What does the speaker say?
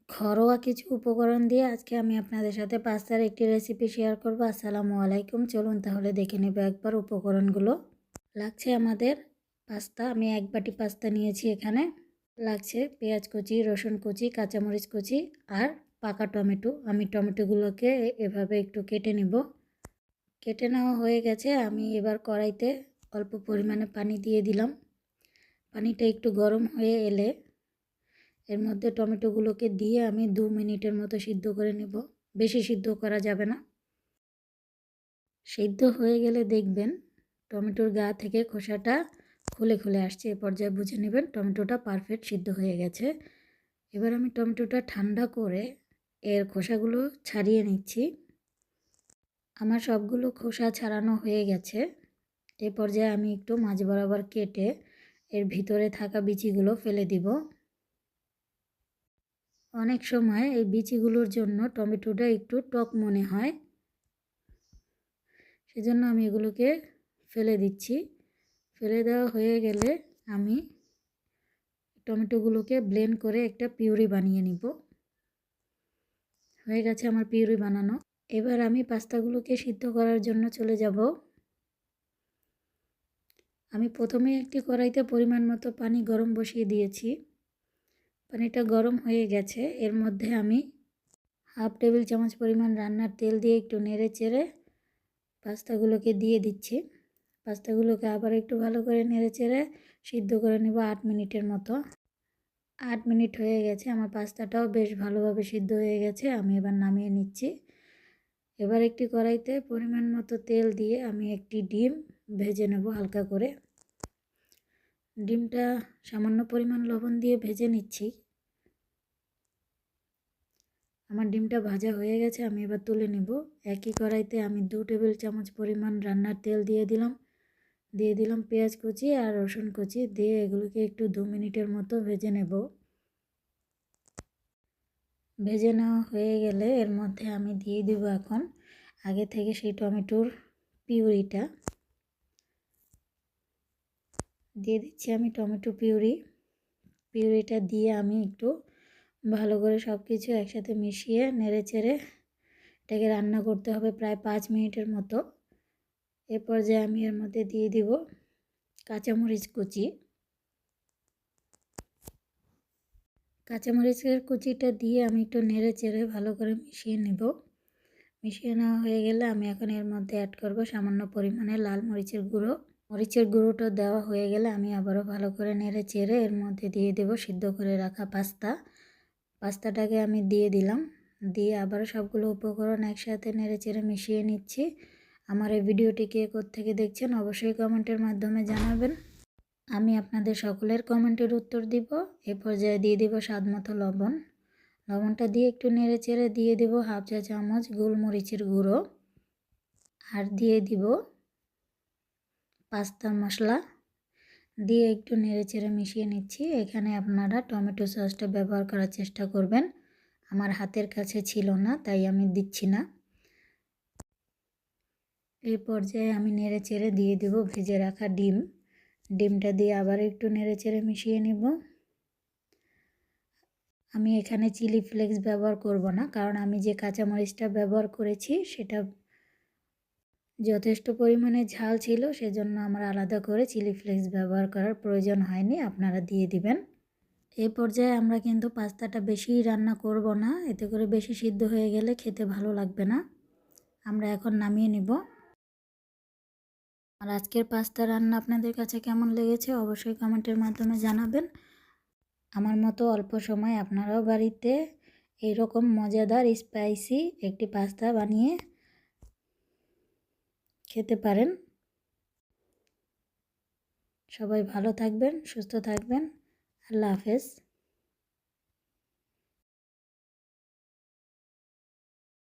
ঘরোয়া কিছু উপকরণ দিয়ে আজকে আমি আপনাদের সাথে পাস্তার একটি রেসিপি শেয়ার করব। আসসালামু আলাইকুম। চলুন তাহলে দেখে নেব একবার উপকরণগুলো। লাগছে আমাদের পাস্তা, আমি 1 বাটি পাস্তা নিয়েছি এখানে। লাগছে পেঁয়াজ কুচি, রসুন কুচি, কাঁচামরিচ কুচি আর পাকা টমেটো। আমি টমেটোগুলোকে এভাবে একটু কেটে নেব। কেটে নেওয়া হয়ে গেছে। আমি এবার কড়াইতে অল্প পরিমাণে পানি দিয়ে দিলাম। পানিটা একটু গরম হয়ে এলে এর মধ্যে টমেটোগুলোকে দিয়ে আমি 2 মিনিটের মতো সিদ্ধ করে নেব। বেশি সিদ্ধ করা যাবে না। সিদ্ধ হয়ে গেলে দেখবেন টমেটোর গা থেকে খোসাটা খুলে খুলে আসছে। এ পর্যায়ে বুঝে নেবেন টমেটোটা পারফেক্ট সিদ্ধ হয়ে গেছে। এবার আমি টমেটোটা ঠান্ডা করে এর খোসাগুলো ছাড়িয়ে নিচ্ছি। আমার সবগুলো খোসা ছাড়ানো হয়ে গেছে। এ পর্যায়ে আমি একটু মাঝ বরাবর কেটে এর ভিতরে থাকা বিচিগুলো ফেলে দিব। অনেক সময় এই বিচিগুলোর জন্য টমেটোটা একটু টক মনে হয়, সেজন্য আমি এগুলোকে ফেলে দিচ্ছি। ফেলে দেওয়া হয়ে গেলে আমি টমেটোগুলোকে ব্লেন্ড করে একটা পিউরি বানিয়ে নিব। হয়ে গেছে আমার পিউরি বানানো। এবার আমি পাস্তাগুলোকে সিদ্ধ করার জন্য চলে যাব। আমি প্রথমে একটি কড়াইতে পরিমাণ মতো পানি গরম বসিয়ে দিয়েছি। পানিটা গরম হয়ে গেছে। এর মধ্যে আমি 1/2 টেবিল চামচ পরিমাণ রান্নার তেল দিয়ে একটু নেড়ে চেড়ে পাস্তাগুলোকে দিয়ে দিচ্ছি। পাস্তাগুলোকে আবার একটু ভালো করে নেড়ে চেড়ে সিদ্ধ করে নেব 8 মিনিটের মতো। 8 মিনিট হয়ে গেছে। আমার পাস্তাটাও বেশ ভালোভাবে সিদ্ধ হয়ে গেছে। আমি এবার নামিয়ে নিচ্ছি। এবার একটি কড়াইতে পরিমাণ মতো তেল দিয়ে আমি একটি ডিম ভেজে নেব হালকা করে। ডিমটা সামান্য পরিমাণ লবণ দিয়ে ভেজে নিচ্ছি। আমার ডিমটা ভাজা হয়ে গেছে। আমি এবার তুলে নেব। একই কড়াইতে আমি 2 টেবিল চামচ পরিমাণ রান্নার তেল দিয়ে দিলাম পেঁয়াজ কুচি আর রসুন কুচি দিয়ে এগুলোকে একটু 2 মিনিটের মতো ভেজে নেব। ভেজে নেওয়া হয়ে গেলে এর মধ্যে আমি দিয়ে দেব এখন আগে থেকে সেই টমেটোর পিউরিটা দিয়ে দিচ্ছি। আমি টমেটো পিউরিটা দিয়ে আমি একটু ভালো করে সব কিছু একসাথে মিশিয়ে নেড়ে চেড়ে এটাকে রান্না করতে হবে প্রায় 5 মিনিটের মতো। এ পর্যায়ে আমি এর মধ্যে দিয়ে দিব কাঁচামরিচ কুচি। কাঁচামরিচের কুচিটা দিয়ে আমি একটু নেড়ে চেড়ে ভালো করে মিশিয়ে নেব। মিশিয়ে নেওয়া হয়ে গেলে আমি এখন এর মধ্যে অ্যাড করব সামান্য পরিমাণে লাল মরিচের গুঁড়ো। মরিচের গুঁড়োটা দেওয়া হয়ে গেলে আমি আবারও ভালো করে নেড়ে চেড়ে এর মধ্যে দিয়ে দেব সিদ্ধ করে রাখা পাস্তাটাকে আমি দিয়ে দিলাম। দিয়ে আবারও সবগুলো উপকরণ একসাথে নেড়ে চেড়ে মিশিয়ে নিচ্ছি। আমার এই ভিডিওটি কে কোত্থেকে দেখছেন অবশ্যই কমেন্টের মাধ্যমে জানাবেন। আমি আপনাদের সকলের কমেন্টের উত্তর দিব। এ পর্যায়ে দিয়ে দিব স্বাদমতো লবণ। লবণটা দিয়ে একটু নেড়ে চেড়ে দিয়ে দেব 1/2 চা চামচ গোলমরিচের গুঁড়ো আর দিয়ে দিব পাস্তা মশলা দিয়ে একটু নেড়ে চেড়ে মিশিয়ে নিচ্ছি। এখানে আপনারা টমেটো সসটা ব্যবহার করার চেষ্টা করবেন। আমার হাতের কাছে ছিল না তাই আমি দিচ্ছি না। এই পর্যায়ে আমি নেড়ে চেড়ে দিয়ে দেব ভেজে রাখা ডিমটা দিয়ে আবার একটু নেড়ে চেড়ে মিশিয়ে নেব। আমি এখানে চিলি ফ্লেক্স ব্যবহার করব না, কারণ আমি যে কাঁচামরিচটা ব্যবহার করেছি সেটা যথেষ্ট পরিমাণে ঝাল ছিল, সেজন্য আমার আলাদা করে চিলি ফ্লেক্স ব্যবহার করার প্রয়োজন হয়নি। আপনারা দিয়ে দিবেন। এই পর্যায়ে আমরা কিন্তু পাস্তাটা বেশি রান্না করব না, এতে করে বেশি সিদ্ধ হয়ে গেলে খেতে ভালো লাগবে না। আমরা এখন নামিয়ে নেব। আর আজকের পাস্তা রান্না আপনাদের কাছে কেমন লেগেছে অবশ্যই কমেন্টের মাধ্যমে জানাবেন। আমার মতো অল্প সময় আপনারাও বাড়িতে এইরকম মজাদার স্পাইসি একটি পাস্তা বানিয়ে খেতে পারেন। সবাই ভালো থাকবেন, সুস্থ থাকবেন। আল্লাহ হাফেজ।